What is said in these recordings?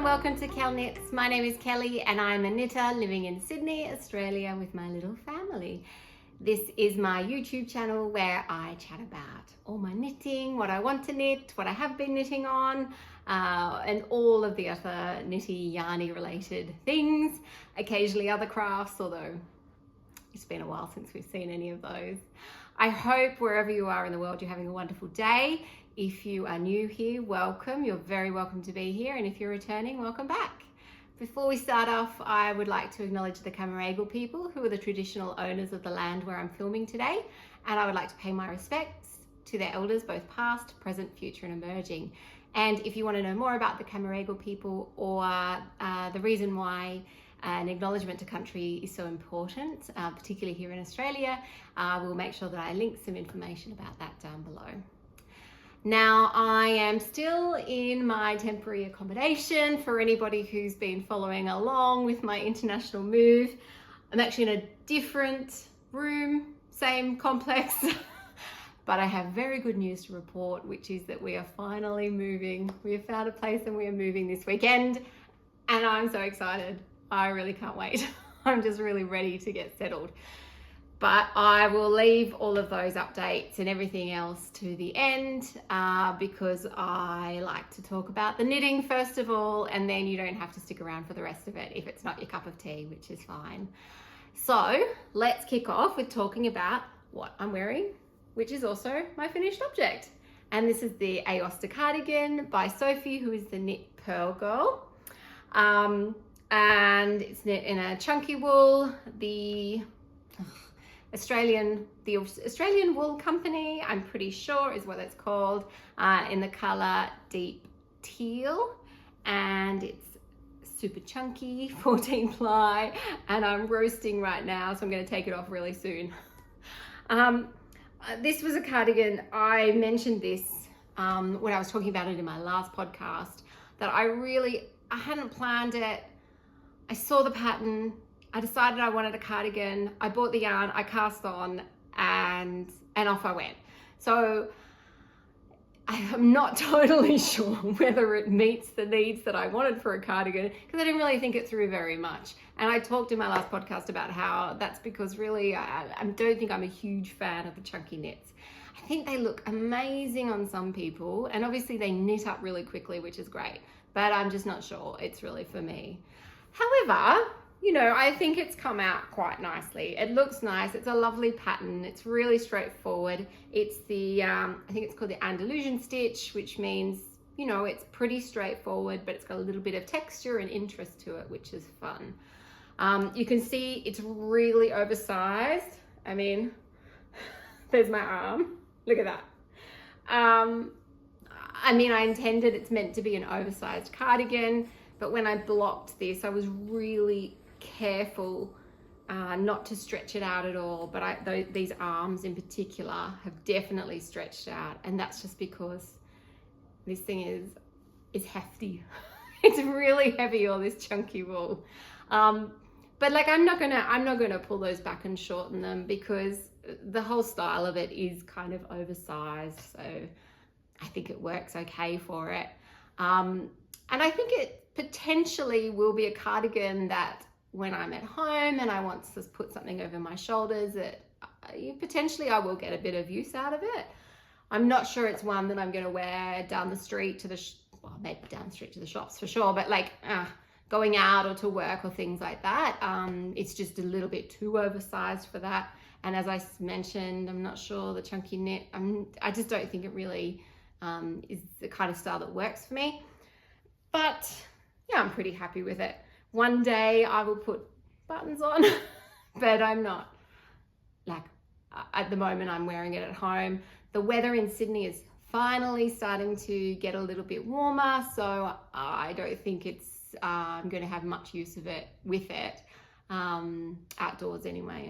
everyone, welcome to Kel Knits. My name is Kelly and I'm a knitter living in Sydney, Australia with my little family. This is my YouTube channel where I chat about all my knitting, what I want to knit, what I have been knitting on, and all of the other knitty, yarny related things, occasionally other crafts, although it's been a while since we've seen any of those. I hope wherever you are in the world you're having a wonderful day. If you are new here, welcome. You're very welcome to be here. And if you're returning, welcome back. Before we start off, I would like to acknowledge the Camaragal people who are the traditional owners of the land where I'm filming today. And I would like to pay my respects to their elders, both past, present, future, and emerging. And if you want to know more about the Camaragal people or the reason why an acknowledgement to country is so important, particularly here in Australia, we'll make sure that I link some information about that down below. Now, I am still in my temporary accommodation. For anybody who's been following along with my international move, I'm actually in a different room, same complex, but I have very good news to report, which is that we are finally moving. We have found a place and we are moving this weekend, and I'm so excited. I really can't wait. I'm just really ready to get settled. But I will leave all of those updates and everything else to the end because I like to talk about the knitting first of all, and then you don't have to stick around for the rest of it if it's not your cup of tea, which is fine. So let's kick off with talking about what I'm wearing, which is also my finished object. And this is the Aosta Cardigan by Sophie, who is the Knit Purl girl. And it's knit in a chunky wool. The Australian Wool Company, I'm pretty sure is what it's called, in the color Deep Teal, and it's super chunky, 14 ply, and I'm roasting right now, so I'm going to take it off really soon. This was a cardigan. I mentioned this when I was talking about it in my last podcast, that I hadn't planned it. I saw the pattern, I decided I wanted a cardigan, I bought the yarn, I cast on, and off I went. So I'm not totally sure whether it meets the needs that I wanted for a cardigan, because I didn't really think it through very much. And I talked in my last podcast about how that's because really I don't think I'm a huge fan of the chunky knits. I think they look amazing on some people, and obviously they knit up really quickly, which is great, but I'm just not sure it's really for me. However, you know, I think it's come out quite nicely. It looks nice. It's a lovely pattern. It's really straightforward. It's the, I think it's called the Andalusian stitch, which means, you know, it's pretty straightforward, but it's got a little bit of texture and interest to it, which is fun. You can see it's really oversized. I mean, there's my arm. Look at that. I mean, I intended it's meant to be an oversized cardigan, but when I blocked this, I was really careful not to stretch it out at all, but these arms in particular have definitely stretched out, and that's just because this thing is hefty. It's really heavy, all this chunky wool, but like I'm not gonna pull those back and shorten them, because the whole style of it is kind of oversized, so I think it works okay for it, and I think it potentially will be a cardigan that when I'm at home and I want to put something over my shoulders, that potentially I will get a bit of use out of it. I'm not sure it's one that I'm going to wear down the street to well, maybe down the street to the shops for sure, but like going out or to work or things like that, it's just a little bit too oversized for that. And as I mentioned, I'm not sure the chunky knit, I just don't think it really is the kind of style that works for me. But yeah, I'm pretty happy with it. One day I will put buttons on, but I'm not. Like, at the moment I'm wearing it at home. The weather in Sydney is finally starting to get a little bit warmer, so I don't think I'm going to have much use of it outdoors anyway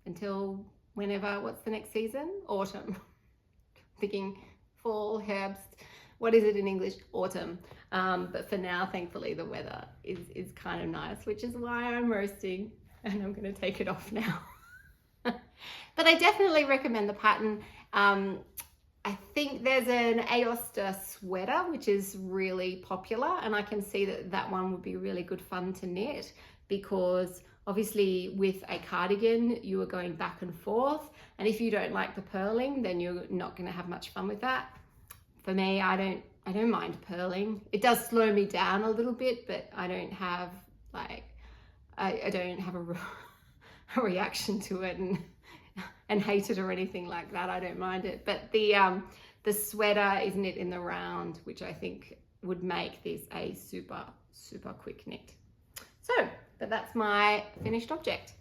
until whenever. What's the next season? Autumn. Thinking fall, herbst. What is it in English? Autumn. But for now, thankfully, the weather is kind of nice, which is why I'm roasting, and I'm going to take it off now. But I definitely recommend the pattern. I think there's an Aosta sweater, which is really popular, and I can see that that one would be really good fun to knit, because obviously with a cardigan, you are going back and forth. And if you don't like the purling, then you're not going to have much fun with that. For me, I don't mind purling. It does slow me down a little bit, but I don't have like, I don't have a reaction to it and hate it or anything like that. I don't mind it. But the sweater is knit in the round, which I think would make this a super, super quick knit. So, but that's my finished object.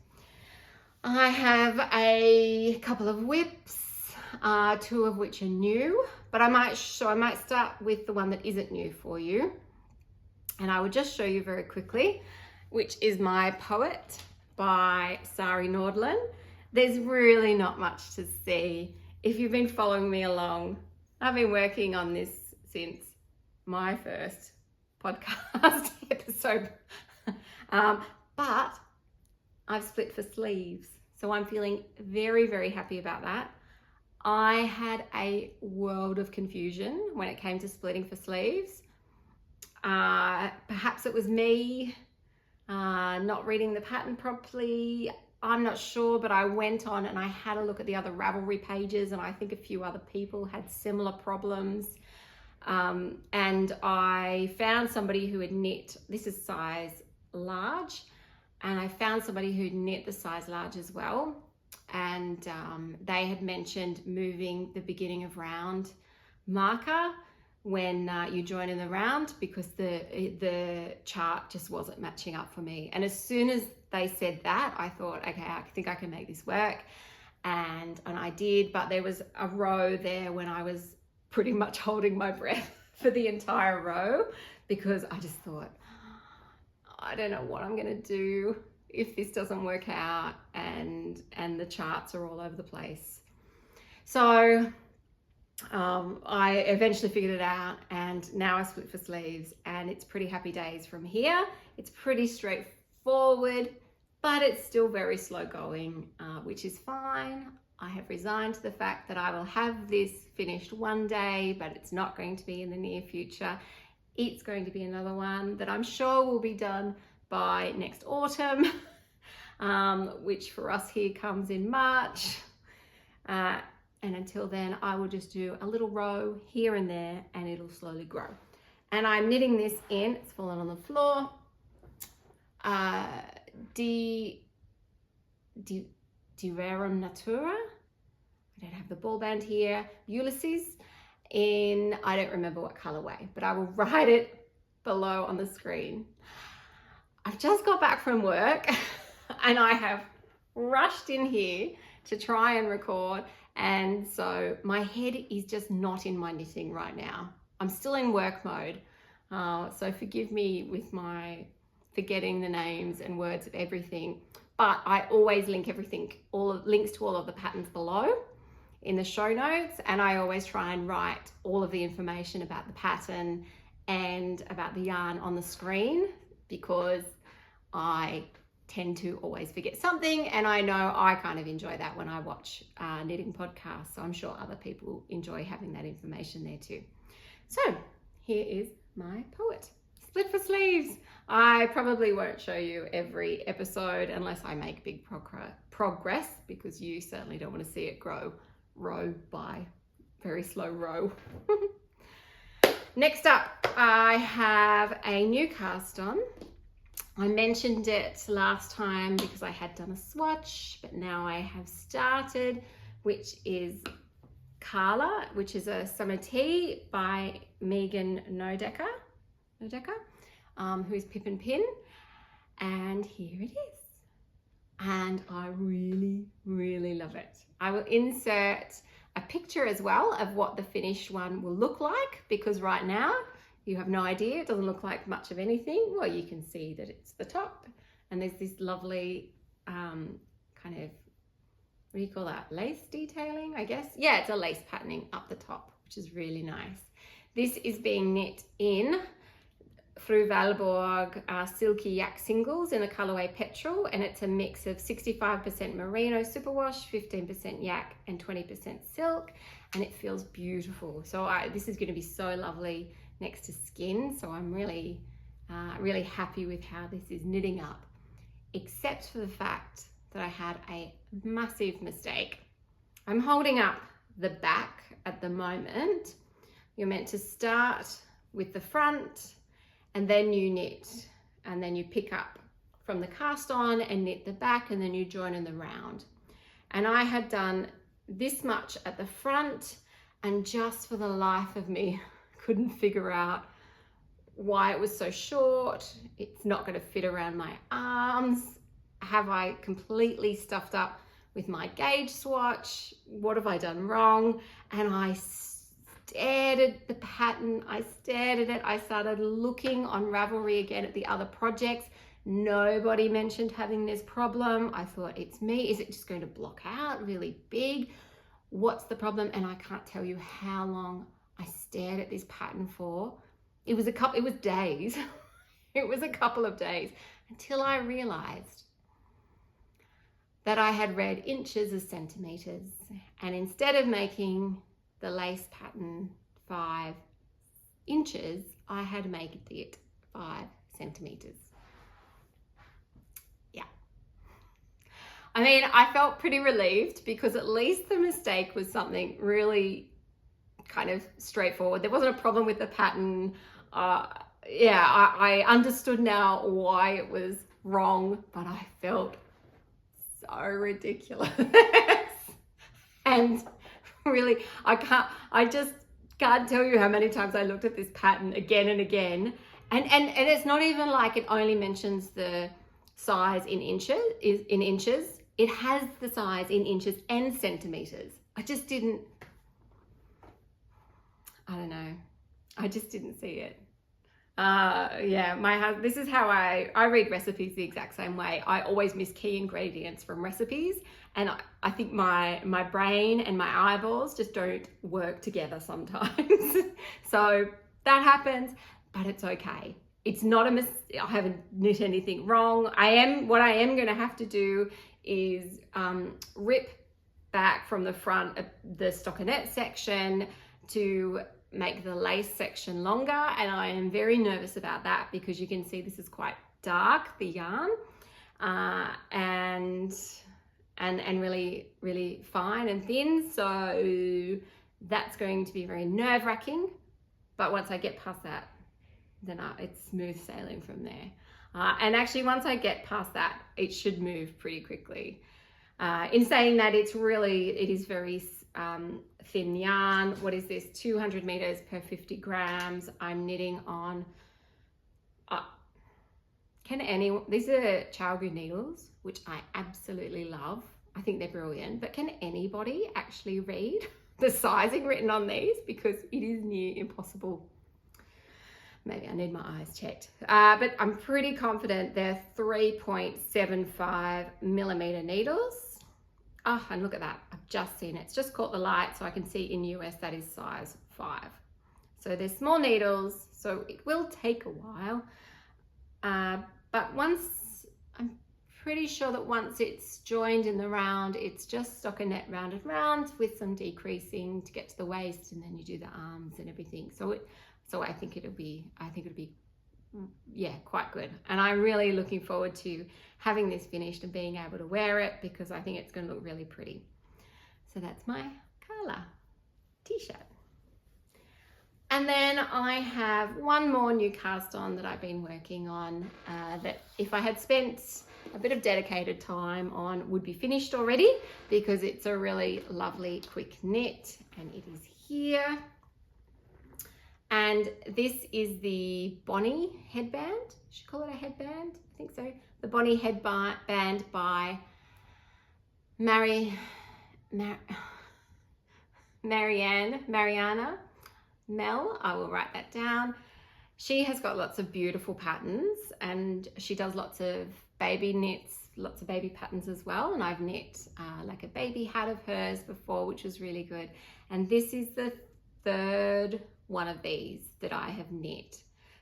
I have a couple of whips, 2 of which are new, but I might start with the one that isn't new for you. And I will just show you very quickly, which is my Poet by Sari Nordlund. There's really not much to see. If you've been following me along, I've been working on this since my first podcast episode. But I've split for sleeves, so I'm feeling very, very happy about that. I had a world of confusion when it came to splitting for sleeves. Perhaps it was me not reading the pattern properly. I'm not sure, but I went on and I had a look at the other Ravelry pages, and I think a few other people had similar problems. And I found somebody who had knit, this is size large, and I found somebody who knit the size large as well. And they had mentioned moving the beginning of round marker when you join in the round, because the chart just wasn't matching up for me. And as soon as they said that, I thought, okay, I think I can make this work. And I did, but there was a row there when I was pretty much holding my breath for the entire row, because I just thought, I don't know what I'm going to do if this doesn't work out, and the charts are all over the place. So I eventually figured it out, and now I split for sleeves, and it's pretty happy days from here. It's pretty straightforward, but it's still very slow going, which is fine. I have resigned to the fact that I will have this finished one day, but it's not going to be in the near future. It's going to be another one that I'm sure will be done by next autumn, which for us here comes in March. And until then, I will just do a little row here and there, and it'll slowly grow. And I'm knitting this in, it's fallen on the floor, Rerum Natura. I don't have the ball band here. Ulysse in, I don't remember what colorway, but I will write it below on the screen. I've just got back from work and I have rushed in here to try and record, and so my head is just not in my knitting right now. I'm still in work mode, so forgive me with my forgetting the names and words of everything, but I always link everything, links to all of the patterns below in the show notes, and I always try and write all of the information about the pattern and about the yarn on the screen, because I tend to always forget something, and I know I kind of enjoy that when I watch knitting podcasts, so I'm sure other people enjoy having that information there too. So here is my Poet. Split for sleeves. I probably won't show you every episode unless I make big progress, because you certainly don't want to see it grow row by very slow row. Next up, I have a new cast on. I mentioned it last time because I had done a swatch, but now I have started, which is Carla, which is a summer tea by Megan Nodecker, who's Pip and Pin, and here it is. And I really, really love it. I will insert a picture as well of what the finished one will look like, because right now you have no idea. It doesn't look like much of anything. Well, you can see that it's the top, and there's this lovely kind of, what do you call that? Lace detailing, I guess. Yeah, it's a lace patterning up the top, which is really nice. This is being knit in through Valborg Silky Yak Singles in the colorway Petrol, and it's a mix of 65% Merino superwash, 15% yak and 20% silk, and it feels beautiful. So this is going to be so lovely next to skin, so I'm really really happy with how this is knitting up, except for the fact that I had a massive mistake. I'm holding up the back at the moment. You're meant to start with the front and then you knit, and then you pick up from the cast on and knit the back, and then you join in the round. And I had done this much at the front, and just for the life of me couldn't figure out why it was so short. It's not going to fit around my arms. Have I completely stuffed up with my gauge swatch? What have I done wrong? And I stared at the pattern, I stared at it, I started looking on Ravelry again at the other projects. Nobody mentioned having this problem. I thought, it's me. Is it just going to block out really big? What's the problem? And I can't tell you how long I stared at this pattern for. It was days. It was a couple of days until I realized that I had read inches as centimeters, and instead of making the lace pattern 5 inches, I had made it 5 centimeters. Yeah. I mean, I felt pretty relieved because at least the mistake was something really kind of straightforward. There wasn't a problem with the pattern. Yeah, I understood now why it was wrong, but I felt so ridiculous. And really, I just can't tell you how many times I looked at this pattern again and again. And it's not even like it only mentions the size in inches. It has the size in inches and centimeters. I just didn't see it. Yeah, this is how I read recipes the exact same way. I always miss key ingredients from recipes, and I think my brain and my eyeballs just don't work together sometimes. So that happens, but it's okay. It's not a mistake. I haven't knit anything wrong. What I am going to have to do is rip back from the front of the stockinette section to make the lace section longer, and I am very nervous about that because you can see this is quite dark, the yarn, and really, really fine and thin, so that's going to be very nerve-wracking. But once I get past that, then it's smooth sailing from there. And actually, once I get past that, it should move pretty quickly. In saying that, it is very thin yarn. What is this? 200 meters per 50 grams. I'm knitting on, these are Chalgu needles, which I absolutely love. I think they're brilliant, but can anybody actually read the sizing written on these? Because it is near impossible. Maybe I need my eyes checked. But I'm pretty confident they're 3.75 millimeter needles. Oh, and look at that. I've just seen it. It's just caught the light, so I can see in US that is size 5. So they're small needles, so it will take a while. But I'm pretty sure that once it's joined in the round, it's just stockinette rounded round with some decreasing to get to the waist, and then you do the arms and everything. So I think it'll be yeah, quite good. And I'm really looking forward to having this finished and being able to wear it, because I think it's going to look really pretty. So that's my Carla t-shirt. And then I have one more new cast on that I've been working on, that if I had spent a bit of dedicated time on would be finished already, because it's a really lovely quick knit, and it is here. And this is the Bonnie headband. Should I call it a headband? I think so. The Bonnie headband by Mariana Mel. I will write that down. She has got lots of beautiful patterns, and she does lots of baby knits, lots of baby patterns as well. And I've knit like a baby hat of hers before, which was really good. And this is the third one of these that I have knit.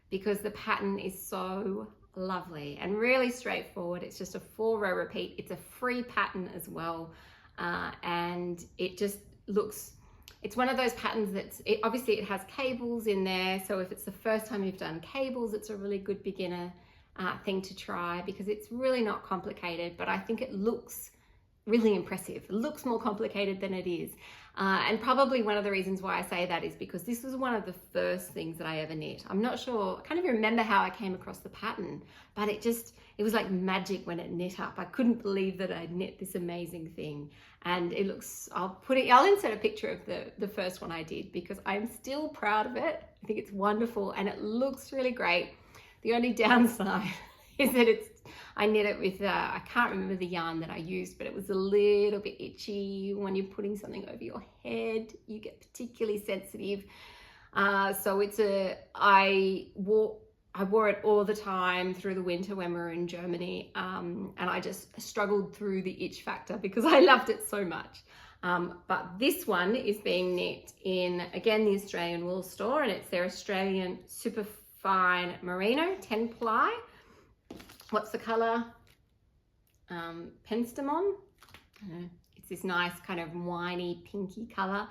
because the pattern is so lovely and really straightforward. It's just a 4-row repeat. It's a free pattern as well, and it just looks, it's one of those patterns that's, obviously it has cables in there, so if it's the first time you've done cables, it's a really good beginner thing to try, because it's really not complicated, but I think it looks really impressive. It looks more complicated than it is. And probably one of the reasons why I say that is because this was one of the first things that I ever knit. I'm not sure, I can't even remember how I came across the pattern, but it was like magic when it knit up. I couldn't believe that I'd knit this amazing thing. And it looks, I'll insert a picture of the first one I did, because I'm still proud of it. I think it's wonderful and it looks really great. The only downside is that I knit it with, I can't remember the yarn that I used, but it was a little bit itchy. When you're putting something over your head, you get particularly sensitive. So I wore it all the time through the winter when we were in Germany, and I just struggled through the itch factor because I loved it so much. But this one is being knit in, again, the Australian Wool Store, and it's their Australian Superfine Merino 10 ply. What's the color? Penstemon. It's this nice kind of winey pinky color,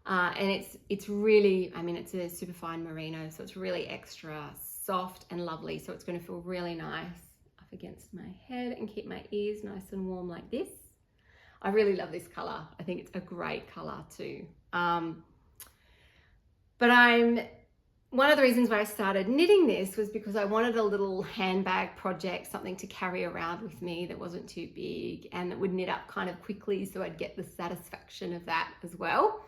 and it's really, I mean, it's a superfine merino, so it's really extra soft and lovely. So it's going to feel really nice up against my head and keep my ears nice and warm like this. I really love this color. I think it's a great color too. But one of the reasons why I started knitting this was because I wanted a little handbag project, something to carry around with me that wasn't too big and that would knit up kind of quickly, so I'd get the satisfaction of that as well.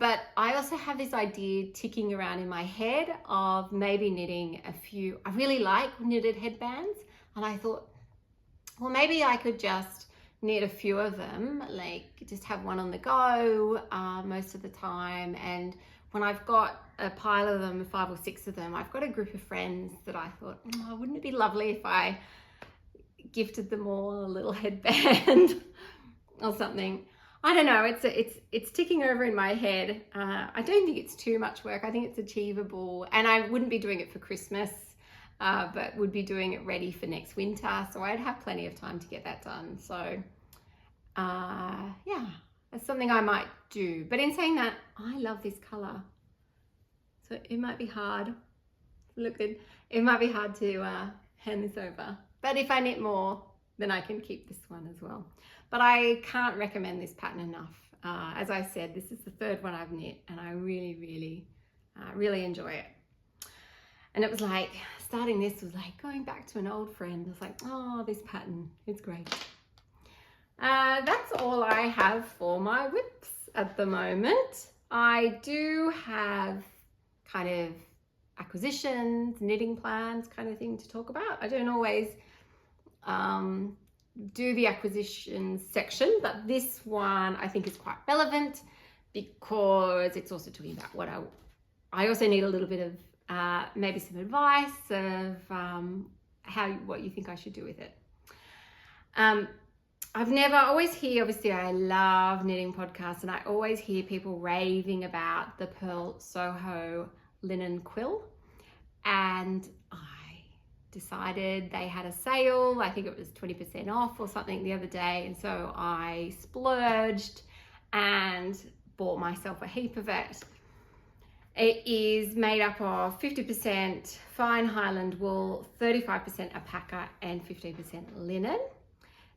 But I also have this idea ticking around in my head of maybe knitting a few, I really like knitted headbands, and I thought, well, maybe I could just knit a few of them, like just have one on the go most of the time. And when I've got a pile of them, 5 or 6 of them, I've got a group of friends that I thought, oh, wouldn't it be lovely if I gifted them all a little headband or something. I don't know, it's ticking over in my head. I don't think it's too much work. I think it's achievable, and I wouldn't be doing it for Christmas, but would be doing it ready for next winter, so I'd have plenty of time to get that done. So yeah, that's something I might do. But in saying that, I love this color, so it might be hard. Look good. It might be hard to hand this over, but if I knit more, then I can keep this one as well. But I can't recommend this pattern enough. As I said, this is the 3rd one I've knit, and I really enjoy it. And it was like, starting this was like going back to an old friend. It's like, oh, this pattern, it's great. That's all I have for my whips at the moment. I do have kind of acquisitions, knitting plans kind of thing to talk about. I don't always do the acquisitions section, but this one I think is quite relevant because it's also talking about what I also need a little bit of maybe some advice of what you think I should do with it. I always hear, obviously I love knitting podcasts, and I always hear people raving about the Purl Soho linen quill, and I decided they had a sale. I think it was 20% off or something the other day, and so I splurged and bought myself a heap of it. It is made up of 50% fine Highland wool, 35% alpaca, and 15% linen.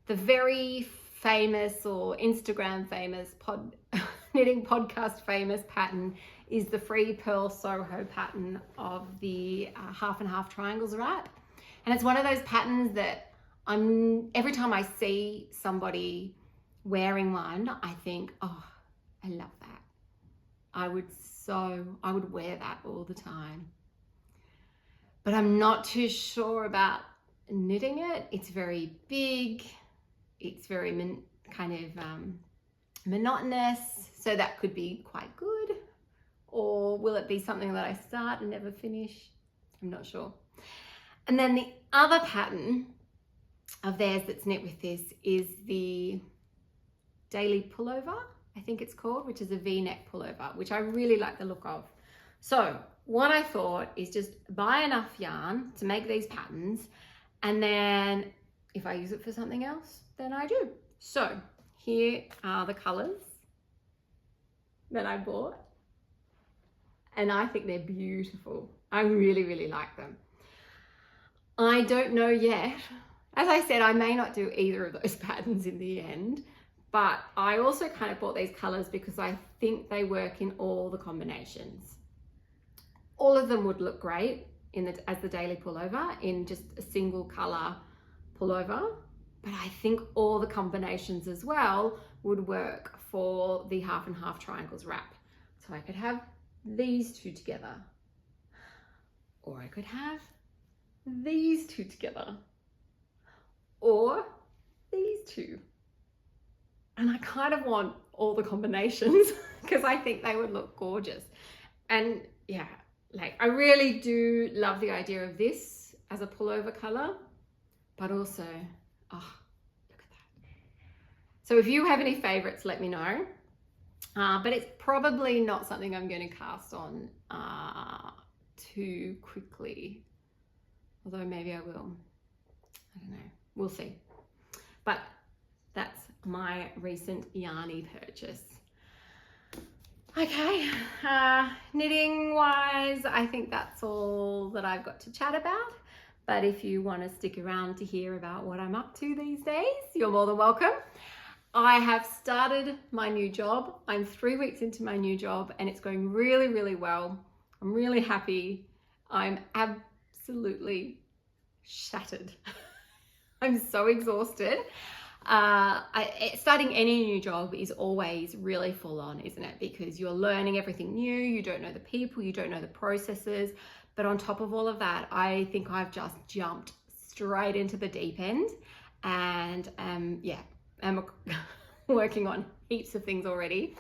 The very famous, or Instagram famous, knitting podcast famous pattern is the free Purl Soho pattern of the half and half triangles, right? And it's one of those patterns that every time I see somebody wearing one, I think, oh, I love that. I would wear that all the time. But I'm not too sure about knitting it. It's very big. It's very monotonous. So that could be quite good. Or will it be something that I start and never finish? I'm not sure. And then the other pattern of theirs that's knit with this is the Daily Pullover, I think it's called, which is a V-neck pullover, which I really like the look of. So what I thought is just buy enough yarn to make these patterns, and then if I use it for something else, then I do. So here are the colors that I bought, and I think they're beautiful. I really, really like them. I don't know yet. As I said, I may not do either of those patterns in the end, but I also kind of bought these colors because I think they work in all the combinations. All of them would look great as the daily pullover in just a single color pullover, but I think all the combinations as well would work for the half and half triangles wrap. So I could have these two together, or I could have these two together, or these two. And I kind of want all the combinations because I think they would look gorgeous. And yeah, like I really do love the idea of this as a pullover color, but also, oh, look at that. So if you have any favorites, let me know. But it's probably not something I'm going to cast on too quickly. Although maybe I will. I don't know. We'll see. But that's my recent yarny purchase. Okay, knitting wise, I think that's all that I've got to chat about. But if you want to stick around to hear about what I'm up to these days, you're more than welcome. I have started my new job. I'm 3 weeks into my new job and it's going really, really well. I'm really happy. I'm absolutely shattered. I'm so exhausted. Starting any new job is always really full on, isn't it? Because you're learning everything new, you don't know the people, you don't know the processes. But on top of all of that, I think I've just jumped straight into the deep end and I'm working on heaps of things already.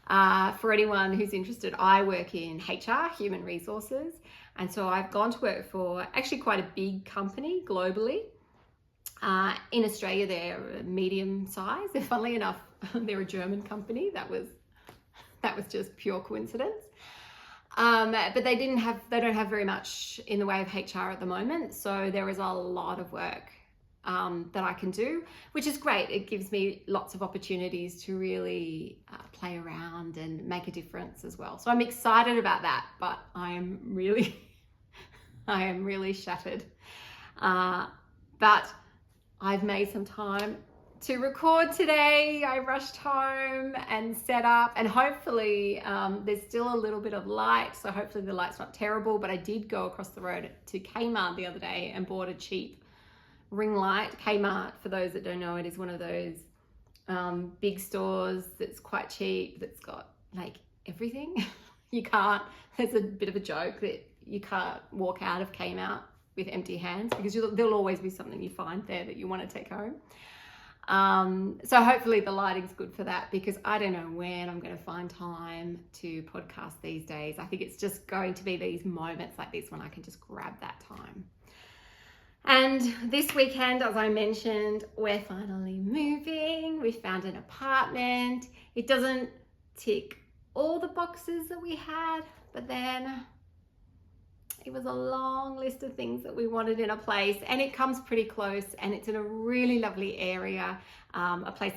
For anyone who's interested, I work in HR, human resources. And so I've gone to work for actually quite a big company globally. In Australia, they're medium size. Funnily enough, they're a German company. That was just pure coincidence. But they don't have very much in the way of HR at the moment. So there is a lot of work that I can do, which is great. It gives me lots of opportunities to really play around and make a difference as well. So I'm excited about that, but I am really shattered. But I've made some time to record today. I rushed home and set up, and hopefully there's still a little bit of light, so hopefully the light's not terrible. But I did go across the road to Kmart the other day and bought a cheap ring light. Kmart, for those that don't know, it is one of those big stores that's quite cheap, that's got like everything. There's a bit of a joke that you can't walk out of Kmart with empty hands, because there'll always be something you find there that you want to take home. So hopefully the lighting's good for that, because I don't know when I'm going to find time to podcast these days. I think it's just going to be these moments like this when I can just grab that time. And this weekend, as I mentioned, we're finally moving. We found an apartment. It doesn't tick all the boxes that we had, but then it was a long list of things that we wanted in a place, and it comes pretty close, and it's in a really lovely area, a place,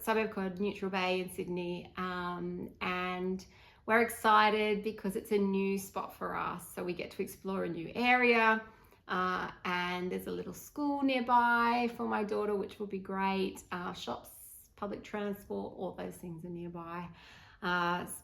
suburb called Neutral Bay in Sydney, and we're excited because it's a new spot for us, so we get to explore a new area, and there's a little school nearby for my daughter, which will be great. Shops, public transport, all those things are nearby.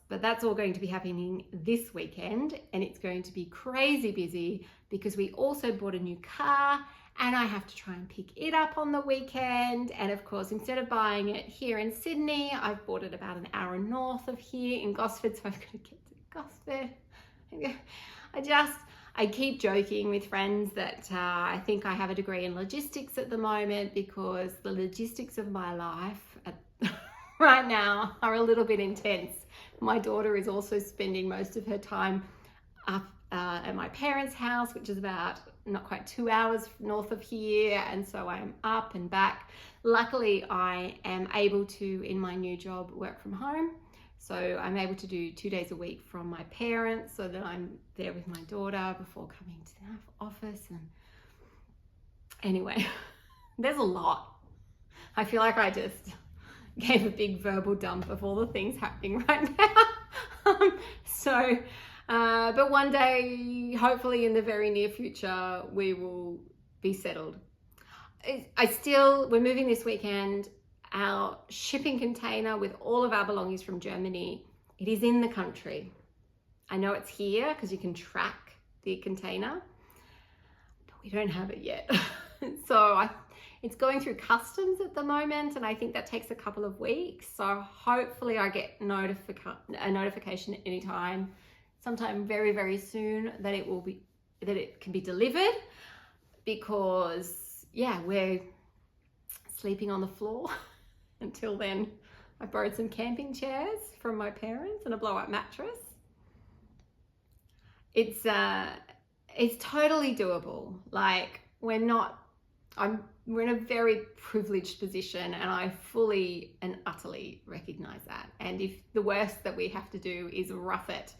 But that's all going to be happening this weekend, and it's going to be crazy busy because we also bought a new car and I have to try and pick it up on the weekend. And of course, instead of buying it here in Sydney, I've bought it about an hour north of here in Gosford, so I've got to get to Gosford. I keep joking with friends that I think I have a degree in logistics at the moment, because the logistics of my life right now are a little bit intense. My daughter is also spending most of her time up at my parents' house, which is about not quite 2 hours north of here, and so I'm up and back. Luckily, I am able to, in my new job, work from home, So I'm able to do 2 days a week from my parents so that I'm there with my daughter before coming to the office. And anyway, there's a lot. I feel like I just gave a big verbal dump of all the things happening right now. But one day, hopefully in the very near future, we will be settled. We're moving this weekend. Our shipping container with all of our belongings from Germany, it is in the country. I know it's here because you can track the container, but we don't have it yet. So it's going through customs at the moment, and I think that takes a couple of weeks. So hopefully I get a notification at any time, sometime very, very soon, that it can be delivered, because yeah, we're sleeping on the floor. Until then, I borrowed some camping chairs from my parents and a blow-up mattress. It's totally doable. Like, we're in a very privileged position, and I fully and utterly recognize that. And if the worst that we have to do is rough it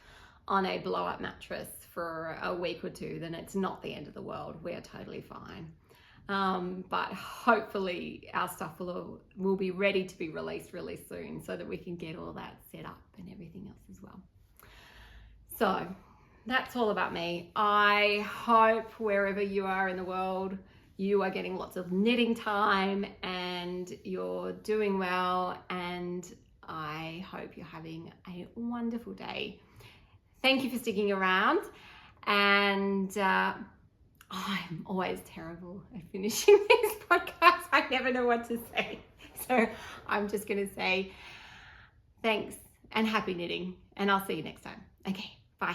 on a blow-up mattress for a week or two, then it's not the end of the world. We're totally fine. But hopefully our stuff will be ready to be released really soon, so that we can get all that set up and everything else as well. So that's all about me. I hope wherever you are in the world, you are getting lots of knitting time and you're doing well, and I hope you're having a wonderful day. Thank you for sticking around, and I'm always terrible at finishing these podcasts. I never know what to say. So I'm just going to say thanks and happy knitting, and I'll see you next time. Okay, bye.